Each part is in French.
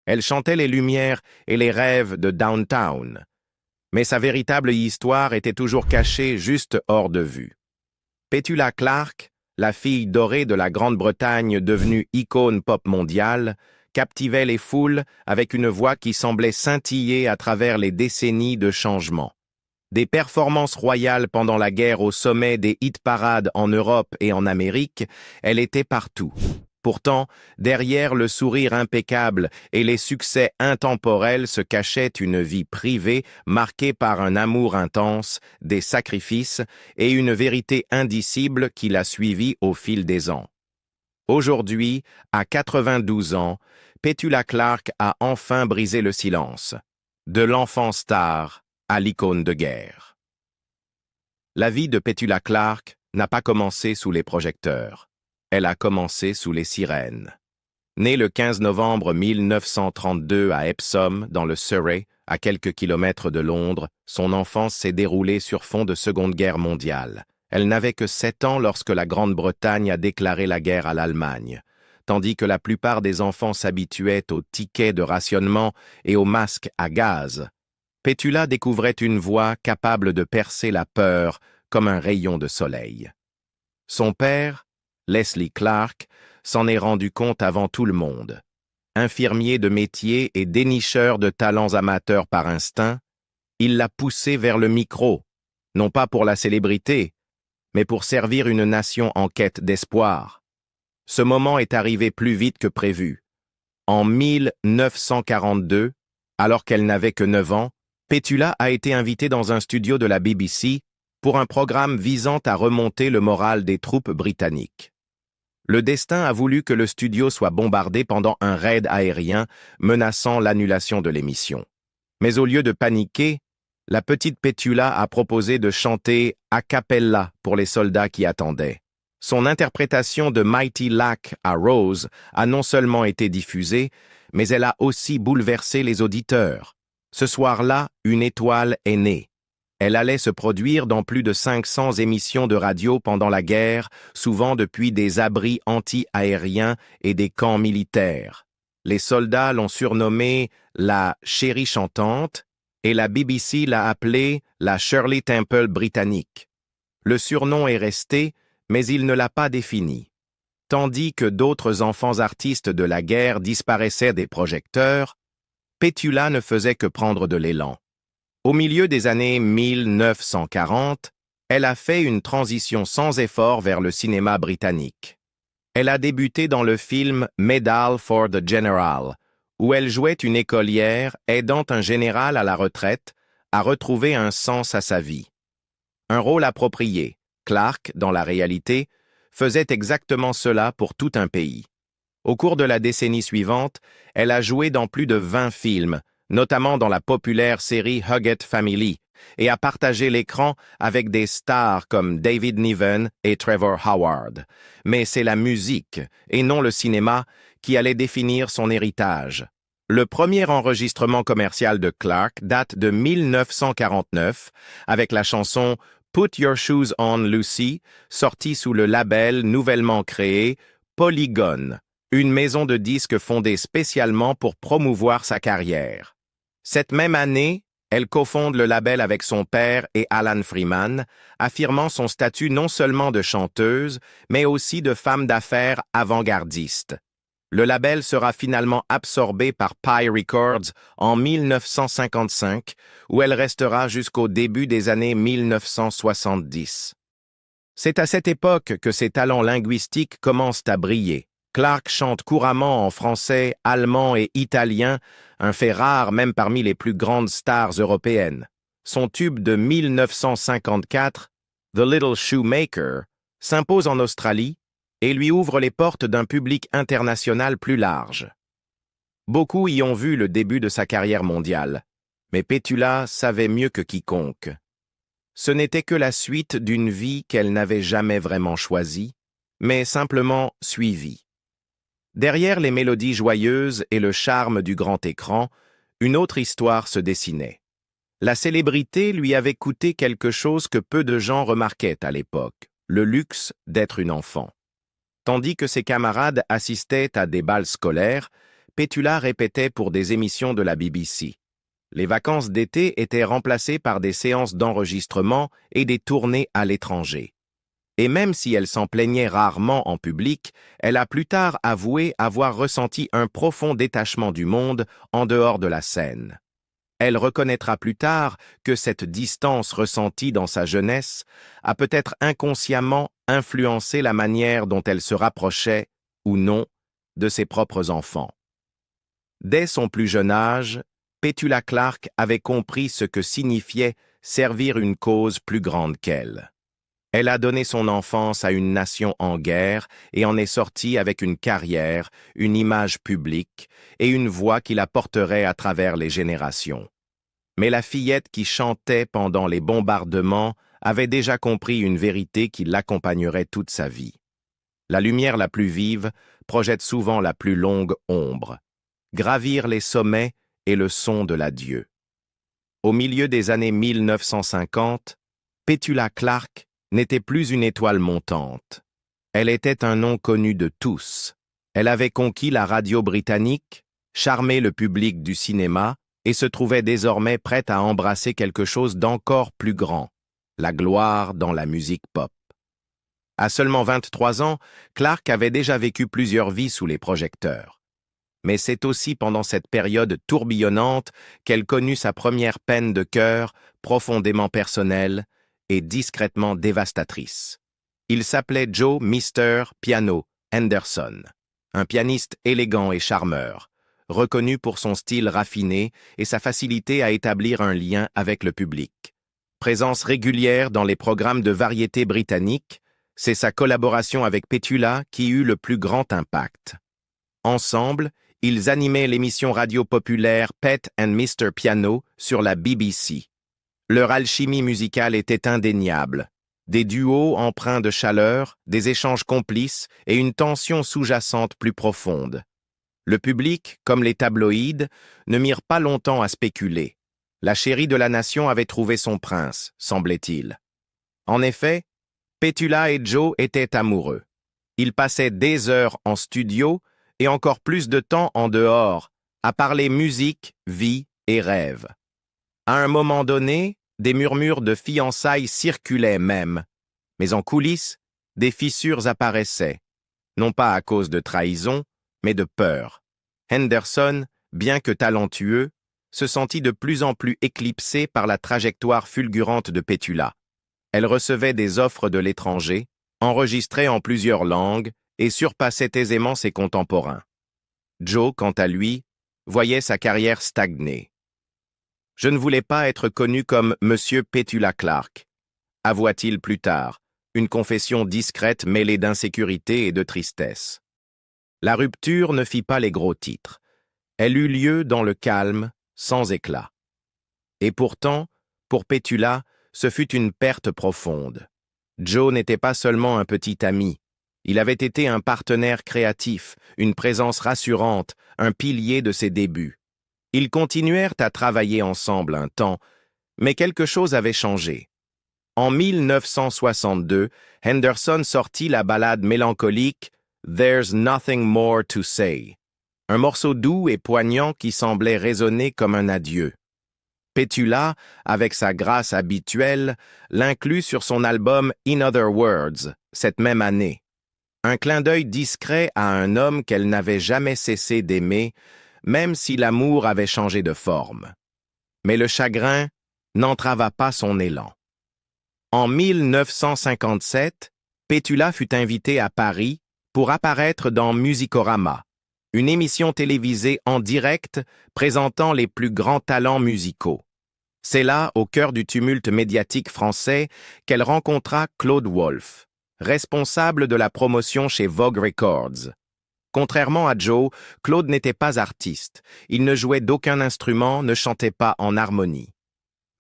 Elle chantait les lumières et les rêves de Downtown. Mais sa véritable histoire était toujours cachée juste hors de vue. Petula Clark, la fille dorée de la Grande-Bretagne devenue icône pop mondiale, captivait les foules avec une voix qui semblait scintiller à travers les décennies de changement. Des performances royales pendant la guerre au sommet des hit-parades en Europe et en Amérique, elle était partout. Pourtant, derrière le sourire impeccable et les succès intemporels se cachait une vie privée marquée par un amour intense, des sacrifices et une vérité indicible qui l'a suivie au fil des ans. Aujourd'hui, à 92 ans, Petula Clark a enfin brisé le silence. De l'enfant star à l'icône de guerre. La vie de Petula Clark n'a pas commencé sous les projecteurs. Elle a commencé sous les sirènes. Née le 15 novembre 1932 à Epsom, dans le Surrey, à quelques kilomètres de Londres, son enfance s'est déroulée sur fond de Seconde Guerre mondiale. Elle n'avait que 7 ans lorsque la Grande-Bretagne a déclaré la guerre à l'Allemagne. Tandis que la plupart des enfants s'habituaient aux tickets de rationnement et aux masques à gaz, Petula découvrait une voix capable de percer la peur comme un rayon de soleil. Son père, Leslie Clark, s'en est rendu compte avant tout le monde. Infirmier de métier et dénicheur de talents amateurs par instinct, il l'a poussé vers le micro, non pas pour la célébrité, mais pour servir une nation en quête d'espoir. Ce moment est arrivé plus vite que prévu. En 1942, alors qu'elle n'avait que 9 ans, Petula a été invitée dans un studio de la BBC pour un programme visant à remonter le moral des troupes britanniques. Le destin a voulu que le studio soit bombardé pendant un raid aérien menaçant l'annulation de l'émission. Mais au lieu de paniquer, la petite Petula a proposé de chanter a cappella pour les soldats qui attendaient. Son interprétation de Mighty Lack à Rose a non seulement été diffusée, mais elle a aussi bouleversé les auditeurs. Ce soir-là, une étoile est née. Elle allait se produire dans plus de 500 émissions de radio pendant la guerre, souvent depuis des abris anti-aériens et des camps militaires. Les soldats l'ont surnommée la chérie chantante et la BBC l'a appelée la Shirley Temple britannique. Le surnom est resté, mais il ne l'a pas défini. Tandis que d'autres enfants artistes de la guerre disparaissaient des projecteurs, Petula ne faisait que prendre de l'élan. Au milieu des années 1940, elle a fait une transition sans effort vers le cinéma britannique. Elle a débuté dans le film Medal for the General, où elle jouait une écolière aidant un général à la retraite à retrouver un sens à sa vie. Un rôle approprié, Clark, dans la réalité, faisait exactement cela pour tout un pays. Au cours de la décennie suivante, elle a joué dans plus de 20 films, notamment dans la populaire série Huggett Family, et a partagé l'écran avec des stars comme David Niven et Trevor Howard. Mais c'est la musique, et non le cinéma, qui allait définir son héritage. Le premier enregistrement commercial de Clark date de 1949, avec la chanson Put Your Shoes On, Lucy, sortie sous le label nouvellement créé Polygon, une maison de disques fondée spécialement pour promouvoir sa carrière. Cette même année, elle cofonde le label avec son père et Alan Freeman, affirmant son statut non seulement de chanteuse, mais aussi de femme d'affaires avant-gardiste. Le label sera finalement absorbé par Pye Records en 1955, où elle restera jusqu'au début des années 1970. C'est à cette époque que ses talents linguistiques commencent à briller. Clark chante couramment en français, allemand et italien, un fait rare même parmi les plus grandes stars européennes. Son tube de 1954, The Little Shoemaker, s'impose en Australie et lui ouvre les portes d'un public international plus large. Beaucoup y ont vu le début de sa carrière mondiale, mais Petula savait mieux que quiconque. Ce n'était que la suite d'une vie qu'elle n'avait jamais vraiment choisie, mais simplement suivie. Derrière les mélodies joyeuses et le charme du grand écran, une autre histoire se dessinait. La célébrité lui avait coûté quelque chose que peu de gens remarquaient à l'époque, le luxe d'être une enfant. Tandis que ses camarades assistaient à des bals scolaires, Petula répétait pour des émissions de la BBC. Les vacances d'été étaient remplacées par des séances d'enregistrement et des tournées à l'étranger. Et même si elle s'en plaignait rarement en public, elle a plus tard avoué avoir ressenti un profond détachement du monde en dehors de la scène. Elle reconnaîtra plus tard que cette distance ressentie dans sa jeunesse a peut-être inconsciemment influencé la manière dont elle se rapprochait, ou non, de ses propres enfants. Dès son plus jeune âge, Petula Clark avait compris ce que signifiait servir une cause plus grande qu'elle. Elle a donné son enfance à une nation en guerre et en est sortie avec une carrière, une image publique et une voix qui la porterait à travers les générations. Mais la fillette qui chantait pendant les bombardements avait déjà compris une vérité qui l'accompagnerait toute sa vie. La lumière la plus vive projette souvent la plus longue ombre. Gravir les sommets est le son de l'adieu. Au milieu des années 1950, Petula Clark n'était plus une étoile montante. Elle était un nom connu de tous. Elle avait conquis la radio britannique, charmé le public du cinéma et se trouvait désormais prête à embrasser quelque chose d'encore plus grand, la gloire dans la musique pop. À seulement 23 ans, Clark avait déjà vécu plusieurs vies sous les projecteurs. Mais c'est aussi pendant cette période tourbillonnante qu'elle connut sa première peine de cœur, profondément personnelle et discrètement dévastatrice. Il s'appelait Joe Mr. Piano Henderson, un pianiste élégant et charmeur, reconnu pour son style raffiné et sa facilité à établir un lien avec le public. Présence régulière dans les programmes de variété britanniques, c'est sa collaboration avec Petula qui eut le plus grand impact. Ensemble, ils animaient l'émission radio populaire Pet and Mr. Piano sur la BBC. Leur alchimie musicale était indéniable. Des duos empreints de chaleur, des échanges complices et une tension sous-jacente plus profonde. Le public, comme les tabloïds, ne mirent pas longtemps à spéculer. La chérie de la nation avait trouvé son prince, semblait-il. En effet, Petula et Joe étaient amoureux. Ils passaient des heures en studio et encore plus de temps en dehors, à parler musique, vie et rêve. À un moment donné, des murmures de fiançailles circulaient même, mais en coulisses, des fissures apparaissaient, non pas à cause de trahison, mais de peur. Henderson, bien que talentueux, se sentit de plus en plus éclipsé par la trajectoire fulgurante de Petula. Elle recevait des offres de l'étranger, enregistrait en plusieurs langues et surpassait aisément ses contemporains. Joe, quant à lui, voyait sa carrière stagner. « Je ne voulais pas être connu comme Monsieur Petula Clark », avoua-t-il plus tard, une confession discrète mêlée d'insécurité et de tristesse. La rupture ne fit pas les gros titres. Elle eut lieu dans le calme, sans éclat. Et pourtant, pour Petula, ce fut une perte profonde. Joe n'était pas seulement un petit ami. Il avait été un partenaire créatif, une présence rassurante, un pilier de ses débuts. Ils continuèrent à travailler ensemble un temps, mais quelque chose avait changé. En 1962, Henderson sortit la ballade mélancolique « There's Nothing More to Say », un morceau doux et poignant qui semblait résonner comme un adieu. Petula, avec sa grâce habituelle, l'inclut sur son album « In Other Words » cette même année. Un clin d'œil discret à un homme qu'elle n'avait jamais cessé d'aimer, même si l'amour avait changé de forme. Mais le chagrin n'entrava pas son élan. En 1957, Petula fut invitée à Paris pour apparaître dans Musicorama, une émission télévisée en direct présentant les plus grands talents musicaux. C'est là, au cœur du tumulte médiatique français, qu'elle rencontra Claude Wolff, responsable de la promotion chez Vogue Records. Contrairement à Joe, Claude n'était pas artiste. Il ne jouait d'aucun instrument, ne chantait pas en harmonie.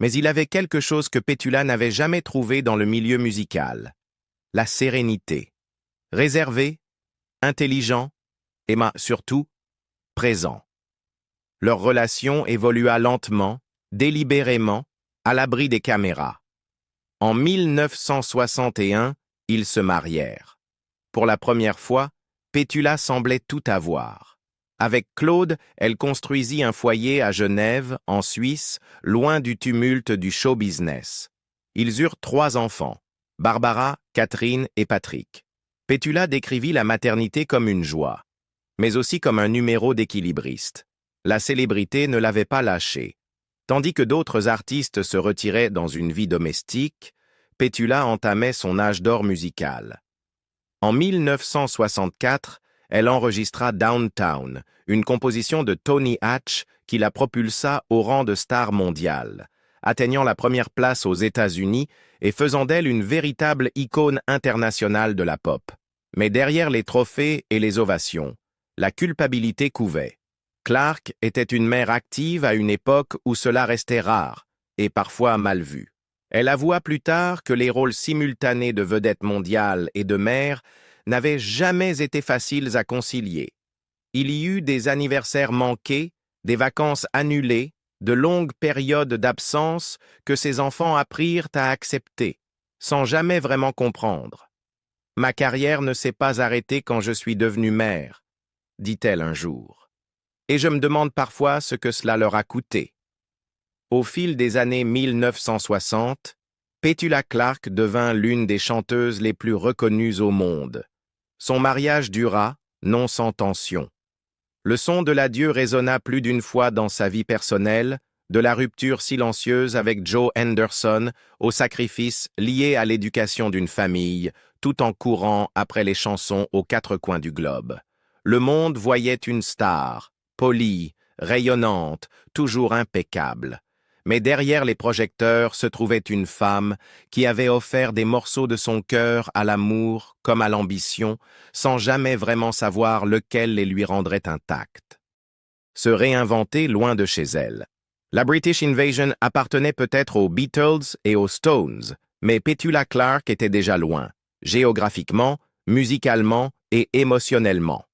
Mais il avait quelque chose que Petula n'avait jamais trouvé dans le milieu musical. La sérénité. Réservé, intelligent, et surtout, présent. Leur relation évolua lentement, délibérément, à l'abri des caméras. En 1961, ils se marièrent. Pour la première fois, Petula semblait tout avoir. Avec Claude, elle construisit un foyer à Genève, en Suisse, loin du tumulte du show business. Ils eurent 3 enfants, Barbara, Catherine et Patrick. Pétula décrivit la maternité comme une joie, mais aussi comme un numéro d'équilibriste. La célébrité ne l'avait pas lâché. Tandis que d'autres artistes se retiraient dans une vie domestique, Pétula entamait son âge d'or musical. En 1964, elle enregistra Downtown, une composition de Tony Hatch qui la propulsa au rang de star mondiale, atteignant la première place aux États-Unis et faisant d'elle une véritable icône internationale de la pop. Mais derrière les trophées et les ovations, la culpabilité couvait. Clark était une mère active à une époque où cela restait rare et parfois mal vu. Elle avoua plus tard que les rôles simultanés de vedette mondiale et de mère n'avaient jamais été faciles à concilier. Il y eut des anniversaires manqués, des vacances annulées, de longues périodes d'absence que ses enfants apprirent à accepter, sans jamais vraiment comprendre. « Ma carrière ne s'est pas arrêtée quand je suis devenue mère », dit-elle un jour. Et je me demande parfois ce que cela leur a coûté. Au fil des années 1960, Petula Clark devint l'une des chanteuses les plus reconnues au monde. Son mariage dura, non sans tension. Le son de l'adieu résonna plus d'une fois dans sa vie personnelle, de la rupture silencieuse avec Joe Henderson au sacrifice lié à l'éducation d'une famille, tout en courant après les chansons aux 4 coins du globe. Le monde voyait une star, polie, rayonnante, toujours impeccable. Mais derrière les projecteurs se trouvait une femme qui avait offert des morceaux de son cœur à l'amour comme à l'ambition, sans jamais vraiment savoir lequel les lui rendrait intacts. Se réinventer loin de chez elle. La British Invasion appartenait peut-être aux Beatles et aux Stones, mais Petula Clark était déjà loin, géographiquement, musicalement et émotionnellement.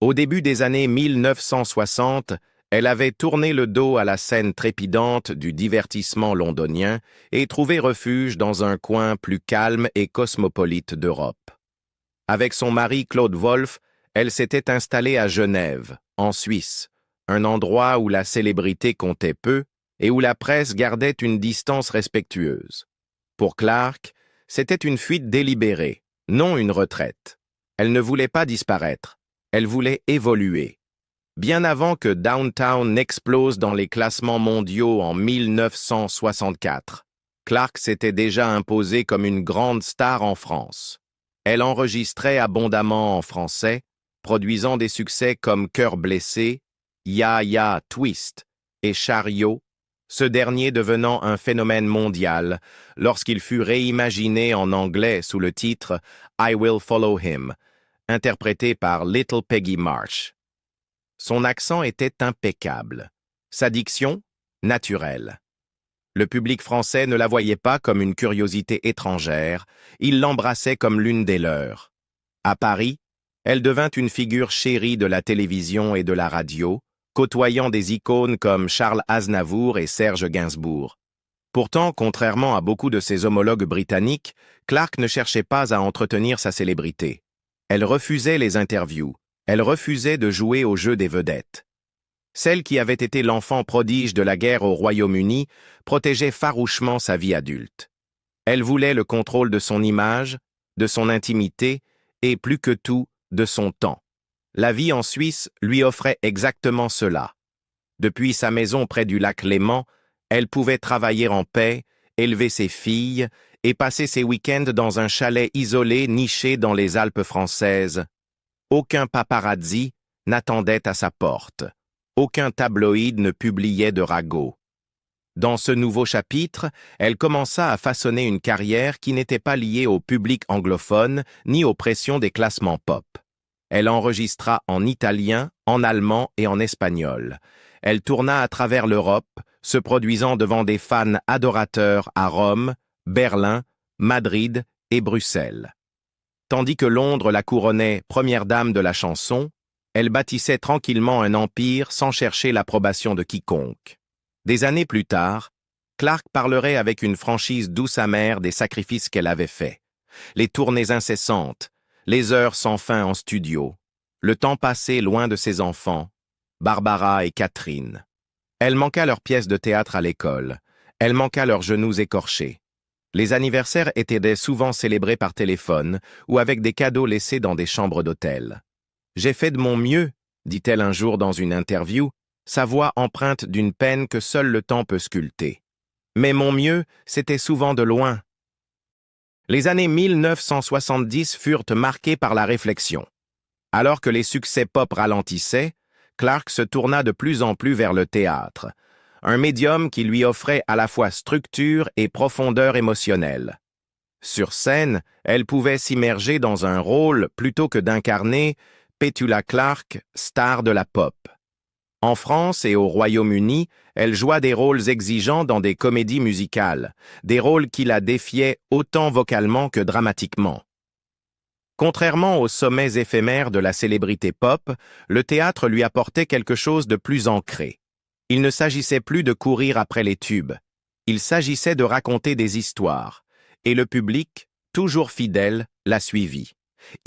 Au début des années 1960, elle avait tourné le dos à la scène trépidante du divertissement londonien et trouvé refuge dans un coin plus calme et cosmopolite d'Europe. Avec son mari Claude Wolff, elle s'était installée à Genève, en Suisse, un endroit où la célébrité comptait peu et où la presse gardait une distance respectueuse. Pour Clark, c'était une fuite délibérée, non une retraite. Elle ne voulait pas disparaître, elle voulait évoluer. Bien avant que Downtown n'explose dans les classements mondiaux en 1964, Clark s'était déjà imposée comme une grande star en France. Elle enregistrait abondamment en français, produisant des succès comme Cœur blessé, Ya Ya Twist et Chariot, ce dernier devenant un phénomène mondial lorsqu'il fut réimaginé en anglais sous le titre I Will Follow Him, interprété par Little Peggy March. Son accent était impeccable, sa diction, naturelle. Le public français ne la voyait pas comme une curiosité étrangère, il l'embrassait comme l'une des leurs. À Paris, elle devint une figure chérie de la télévision et de la radio, côtoyant des icônes comme Charles Aznavour et Serge Gainsbourg. Pourtant, contrairement à beaucoup de ses homologues britanniques, Clark ne cherchait pas à entretenir sa célébrité. Elle refusait les interviews. Elle refusait de jouer au jeu des vedettes. Celle qui avait été l'enfant prodige de la guerre au Royaume-Uni protégeait farouchement sa vie adulte. Elle voulait le contrôle de son image, de son intimité et, plus que tout, de son temps. La vie en Suisse lui offrait exactement cela. Depuis sa maison près du lac Léman, elle pouvait travailler en paix, élever ses filles et passer ses week-ends dans un chalet isolé niché dans les Alpes françaises. Aucun paparazzi n'attendait à sa porte. Aucun tabloïd ne publiait de ragots. Dans ce nouveau chapitre, elle commença à façonner une carrière qui n'était pas liée au public anglophone ni aux pressions des classements pop. Elle enregistra en italien, en allemand et en espagnol. Elle tourna à travers l'Europe, se produisant devant des fans adorateurs à Rome, Berlin, Madrid et Bruxelles. Tandis que Londres la couronnait première dame de la chanson, elle bâtissait tranquillement un empire sans chercher l'approbation de quiconque. Des années plus tard, Clark parlerait avec une franchise douce amère des sacrifices qu'elle avait faits. Les tournées incessantes, les heures sans fin en studio, le temps passé loin de ses enfants, Barbara et Catherine. Elle manqua leur pièce de théâtre à l'école. Elle manqua leurs genoux écorchés. Les anniversaires étaient souvent célébrés par téléphone ou avec des cadeaux laissés dans des chambres d'hôtel. « J'ai fait de mon mieux », dit-elle un jour dans une interview, sa voix empreinte d'une peine que seul le temps peut sculpter. Mais mon mieux, c'était souvent de loin. Les années 1970 furent marquées par la réflexion. Alors que les succès pop ralentissaient, Clarke se tourna de plus en plus vers le théâtre, un médium qui lui offrait à la fois structure et profondeur émotionnelle. Sur scène, elle pouvait s'immerger dans un rôle plutôt que d'incarner Petula Clarke, star de la pop. En France et au Royaume-Uni, elle joua des rôles exigeants dans des comédies musicales, des rôles qui la défiaient autant vocalement que dramatiquement. Contrairement aux sommets éphémères de la célébrité pop, le théâtre lui apportait quelque chose de plus ancré. Il ne s'agissait plus de courir après les tubes. Il s'agissait de raconter des histoires, et le public, toujours fidèle, la suivit.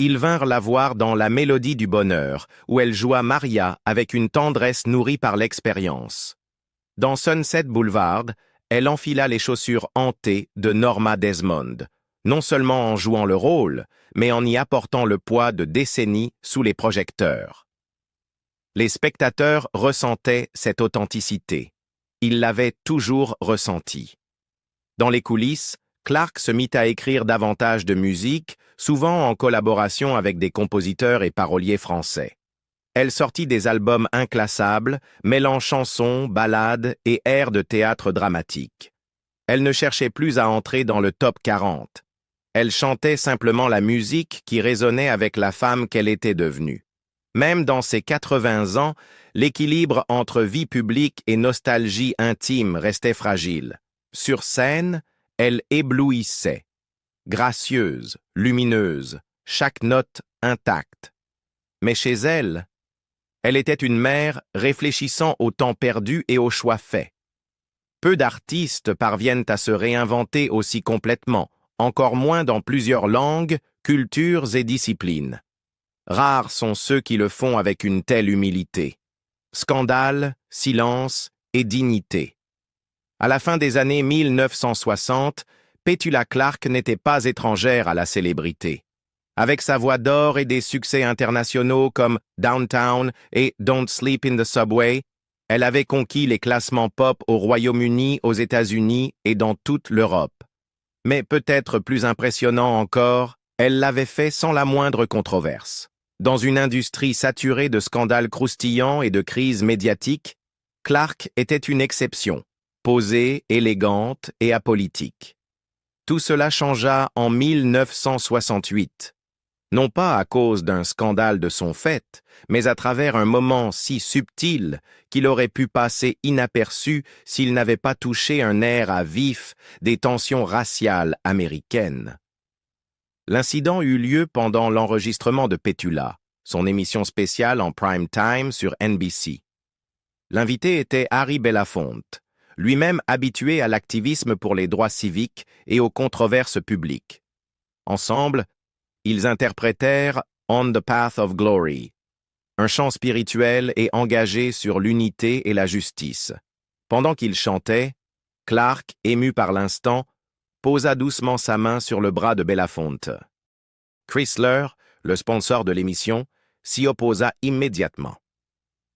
Ils vinrent la voir dans La Mélodie du bonheur, où elle joua Maria avec une tendresse nourrie par l'expérience. Dans Sunset Boulevard, elle enfila les chaussures hantées de Norma Desmond, non seulement en jouant le rôle, mais en y apportant le poids de décennies sous les projecteurs. Les spectateurs ressentaient cette authenticité. Ils l'avaient toujours ressentie. Dans les coulisses, Clarke se mit à écrire davantage de musique, souvent en collaboration avec des compositeurs et paroliers français. Elle sortit des albums inclassables, mêlant chansons, ballades et airs de théâtre dramatique. Elle ne cherchait plus à entrer dans le top 40. Elle chantait simplement la musique qui résonnait avec la femme qu'elle était devenue. Même dans ses 80 ans, l'équilibre entre vie publique et nostalgie intime restait fragile. Sur scène, elle éblouissait. Gracieuse, lumineuse, chaque note intacte. Mais chez elle, elle était une mère réfléchissant au temps perdu et aux choix faits. Peu d'artistes parviennent à se réinventer aussi complètement, encore moins dans plusieurs langues, cultures et disciplines. Rares sont ceux qui le font avec une telle humilité. Scandale, silence et dignité. À la fin des années 1960, Petula Clarke n'était pas étrangère à la célébrité. Avec sa voix d'or et des succès internationaux comme Downtown et Don't Sleep in the Subway, elle avait conquis les classements pop au Royaume-Uni, aux États-Unis et dans toute l'Europe. Mais peut-être plus impressionnant encore, elle l'avait fait sans la moindre controverse. Dans une industrie saturée de scandales croustillants et de crises médiatiques, Clarke était une exception, posée, élégante et apolitique. Tout cela changea en 1968. Non pas à cause d'un scandale de son fait, mais à travers un moment si subtil qu'il aurait pu passer inaperçu s'il n'avait pas touché un nerf à vif des tensions raciales américaines. L'incident eut lieu pendant l'enregistrement de Petula, son émission spéciale en prime time sur NBC. L'invité était Harry Belafonte, lui-même habitué à l'activisme pour les droits civiques et aux controverses publiques. Ensemble, ils interprétèrent On the Path of Glory, un chant spirituel et engagé sur l'unité et la justice. Pendant qu'ils chantaient, Clarke, ému par l'instant, posa doucement sa main sur le bras de Belafonte. Chrysler, le sponsor de l'émission, s'y opposa immédiatement.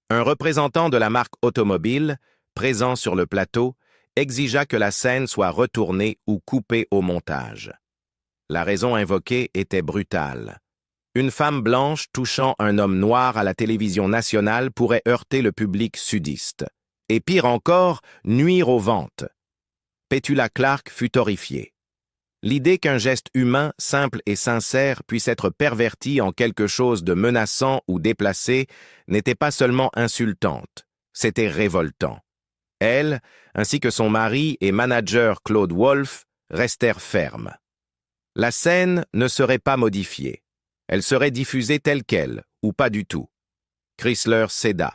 Un représentant de la marque automobile, présent sur le plateau, exigea que la scène soit retournée ou coupée au montage. La raison invoquée était brutale. Une femme blanche touchant un homme noir à la télévision nationale pourrait heurter le public sudiste. Et pire encore, nuire aux ventes. Petula Clarke fut horrifiée. L'idée qu'un geste humain, simple et sincère puisse être perverti en quelque chose de menaçant ou déplacé n'était pas seulement insultante, c'était révoltant. Elle, ainsi que son mari et manager Claude Wolff, restèrent fermes. La scène ne serait pas modifiée. Elle serait diffusée telle qu'elle, ou pas du tout. Chrysler céda.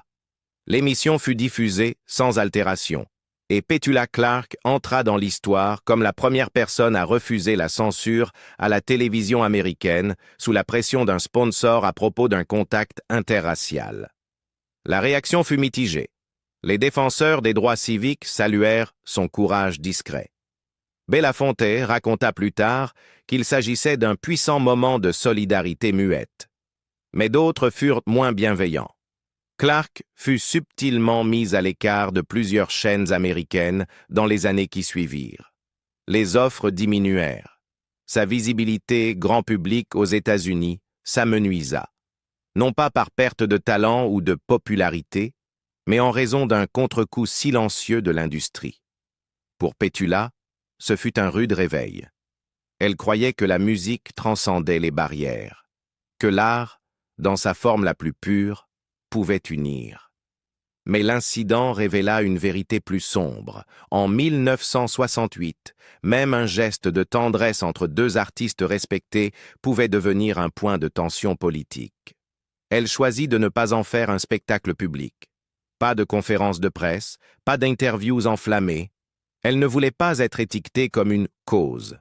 L'émission fut diffusée sans altération, et Petula Clarke entra dans l'histoire comme la première personne à refuser la censure à la télévision américaine sous la pression d'un sponsor à propos d'un contact interracial. La réaction fut mitigée. Les défenseurs des droits civiques saluèrent son courage discret. Belafonte raconta plus tard qu'il s'agissait d'un puissant moment de solidarité muette. Mais d'autres furent moins bienveillants. Clarke fut subtilement mis à l'écart de plusieurs chaînes américaines dans les années qui suivirent. Les offres diminuèrent. Sa visibilité grand public aux États-Unis s'amenuisa. Non pas par perte de talent ou de popularité, mais en raison d'un contre-coup silencieux de l'industrie. Pour Petula, ce fut un rude réveil. Elle croyait que la musique transcendait les barrières, que l'art, dans sa forme la plus pure, pouvait unir. Mais l'incident révéla une vérité plus sombre. En 1968, même un geste de tendresse entre deux artistes respectés pouvait devenir un point de tension politique. Elle choisit de ne pas en faire un spectacle public. Pas de conférences de presse, pas d'interviews enflammées. Elle ne voulait pas être étiquetée comme une cause.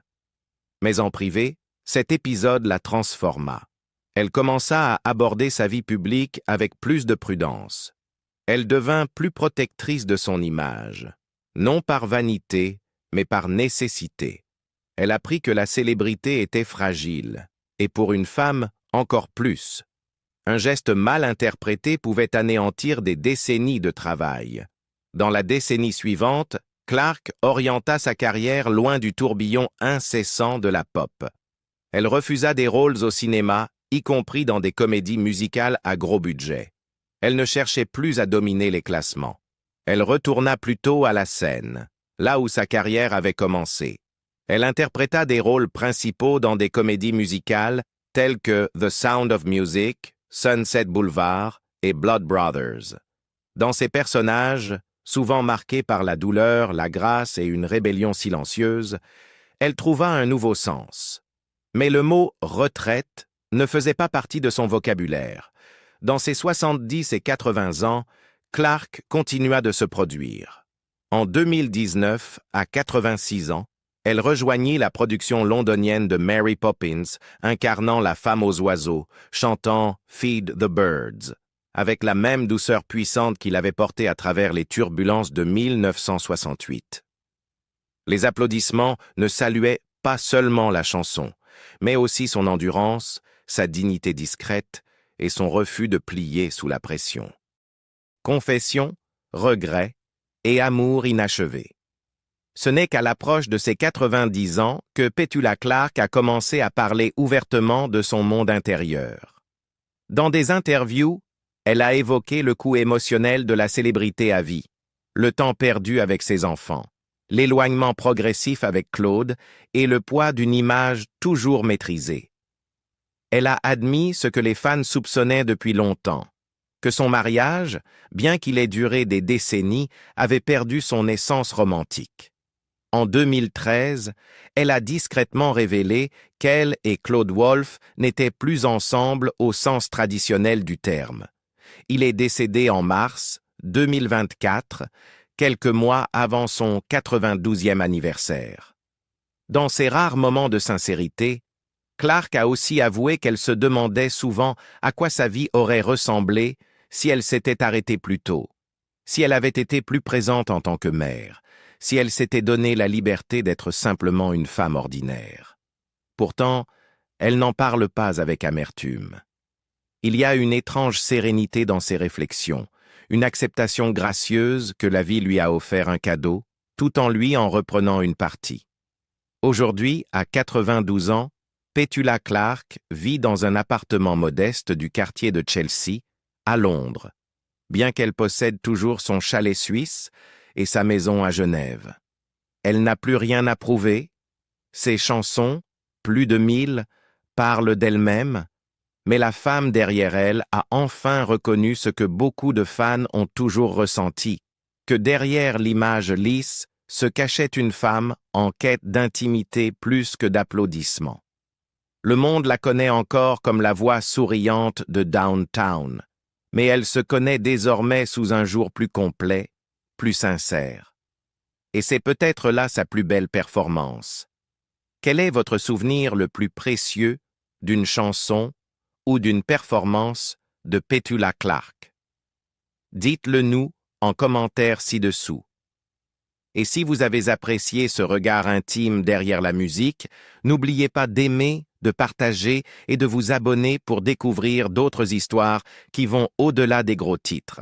Mais en privé, cet épisode la transforma. Elle commença à aborder sa vie publique avec plus de prudence. Elle devint plus protectrice de son image, non par vanité, mais par nécessité. Elle apprit que la célébrité était fragile, et pour une femme, encore plus. Un geste mal interprété pouvait anéantir des décennies de travail. Dans la décennie suivante, Clarke orienta sa carrière loin du tourbillon incessant de la pop. Elle refusa des rôles au cinéma, y compris dans des comédies musicales à gros budget. Elle ne cherchait plus à dominer les classements. Elle retourna plutôt à la scène, là où sa carrière avait commencé. Elle interpréta des rôles principaux dans des comédies musicales telles que The Sound of Music, Sunset Boulevard et Blood Brothers. Dans ces personnages, souvent marqués par la douleur, la grâce et une rébellion silencieuse, elle trouva un nouveau sens. Mais le mot « retraite » ne faisait pas partie de son vocabulaire. Dans ses 70 et 80 ans, Clarke continua de se produire. En 2019, à 86 ans, elle rejoignit la production londonienne de Mary Poppins, incarnant la femme aux oiseaux, chantant « Feed the Birds », avec la même douceur puissante qu'il avait portée à travers les turbulences de 1968. Les applaudissements ne saluaient pas seulement la chanson, mais aussi son endurance, sa dignité discrète et son refus de plier sous la pression. Confession, regret et amour inachevé. Ce n'est qu'à l'approche de ses 90 ans que Petula Clarke a commencé à parler ouvertement de son monde intérieur. Dans des interviews, elle a évoqué le coût émotionnel de la célébrité à vie, le temps perdu avec ses enfants, l'éloignement progressif avec Claude et le poids d'une image toujours maîtrisée. Elle a admis ce que les fans soupçonnaient depuis longtemps, que son mariage, bien qu'il ait duré des décennies, avait perdu son essence romantique. En 2013, elle a discrètement révélé qu'elle et Claude Wolff n'étaient plus ensemble au sens traditionnel du terme. Il est décédé en mars 2024, quelques mois avant son 92e anniversaire. Dans ces rares moments de sincérité, Clarke a aussi avoué qu'elle se demandait souvent à quoi sa vie aurait ressemblé si elle s'était arrêtée plus tôt, si elle avait été plus présente en tant que mère, si elle s'était donné la liberté d'être simplement une femme ordinaire. Pourtant, elle n'en parle pas avec amertume. Il y a une étrange sérénité dans ses réflexions, une acceptation gracieuse que la vie lui a offert un cadeau, tout en lui en reprenant une partie. Aujourd'hui, à 92 ans, Petula Clarke vit dans un appartement modeste du quartier de Chelsea, à Londres, bien qu'elle possède toujours son chalet suisse et sa maison à Genève. Elle n'a plus rien à prouver. Ses chansons, plus de 1000, parlent d'elle-même, mais la femme derrière elle a enfin reconnu ce que beaucoup de fans ont toujours ressenti, que derrière l'image lisse se cachait une femme en quête d'intimité plus que d'applaudissements. Le monde la connaît encore comme la voix souriante de Downtown, mais elle se connaît désormais sous un jour plus complet, plus sincère. Et c'est peut-être là sa plus belle performance. Quel est votre souvenir le plus précieux d'une chanson ou d'une performance de Petula Clarke? Dites-le nous en commentaire ci-dessous. Et si vous avez apprécié ce regard intime derrière la musique, n'oubliez pas d'aimer, de partager et de vous abonner pour découvrir d'autres histoires qui vont au-delà des gros titres.